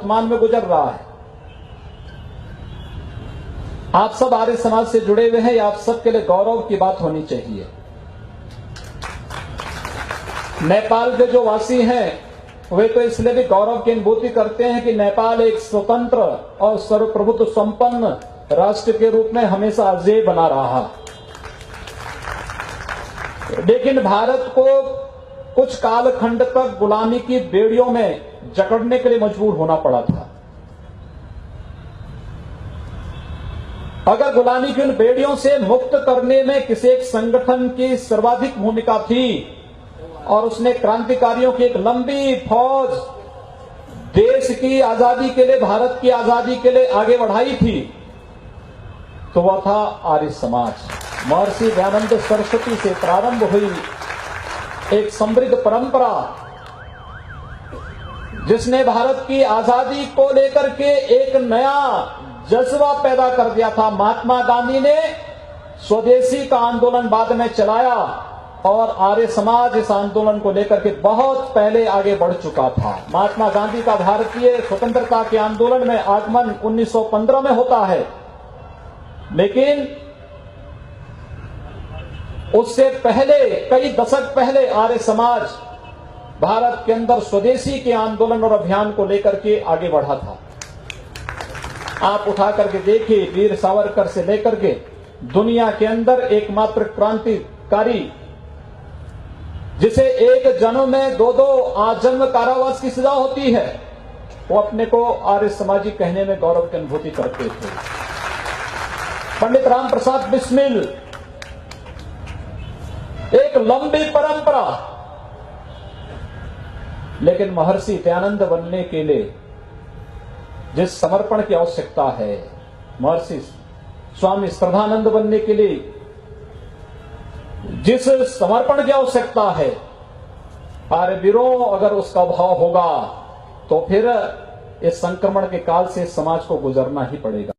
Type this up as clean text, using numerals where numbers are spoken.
वर्तमान में गुजर रहा है। आप सब आर्य समाज से जुड़े हुए हैं, आप सबके लिए गौरव की बात होनी चाहिए। नेपाल के जो वासी हैं वे तो इसलिए भी गौरव की अनुभूति करते हैं कि नेपाल एक स्वतंत्र और सर्वप्रभुत्व संपन्न राष्ट्र के रूप में हमेशा अजेय बना रहा। लेकिन भारत को कुछ कालखंड तक गुलामी की बेड़ियों में जकड़ने के लिए मजबूर होना पड़ा था। अगर गुलामी की उन बेड़ियों से मुक्त करने में किसी एक संगठन की सर्वाधिक भूमिका थी और उसने क्रांतिकारियों की एक लंबी फौज देश की आजादी के लिए, भारत की आजादी के लिए आगे बढ़ाई थी, तो वह था आर्य समाज। महर्षि दयानंद सरस्वती से प्रारंभ हुई एक समृद्ध परंपरा जिसने भारत की आजादी को लेकर के एक नया जज्बा पैदा कर दिया था। महात्मा गांधी ने स्वदेशी का आंदोलन बाद में चलाया और आर्य समाज इस आंदोलन को लेकर के बहुत पहले आगे बढ़ चुका था। महात्मा गांधी का भारतीय स्वतंत्रता के आंदोलन में आगमन 1915 में होता है, लेकिन उससे पहले, कई दशक पहले आर्य समाज भारत के अंदर स्वदेशी के आंदोलन और अभियान को लेकर के आगे बढ़ा था। आप उठा करके देखिए, वीर सावरकर से लेकर के दुनिया के अंदर एकमात्र क्रांतिकारी जिसे एक जन्म में 2-2 आजन्म कारावास की सजा होती है, वो अपने को आर्य समाजी कहने में गौरव की अनुभूति करते थे। पंडित राम प्रसाद बिस्मिल, एक लंबी परंपरा, लेकिन महर्षि दयानंद बनने के लिए जिस समर्पण की आवश्यकता है, महर्षि स्वामी श्रद्धानंद बनने के लिए जिस समर्पण की आवश्यकता है, आर्य वीरों अगर उसका अभाव होगा तो फिर इस संक्रमण के काल से समाज को गुजरना ही पड़ेगा।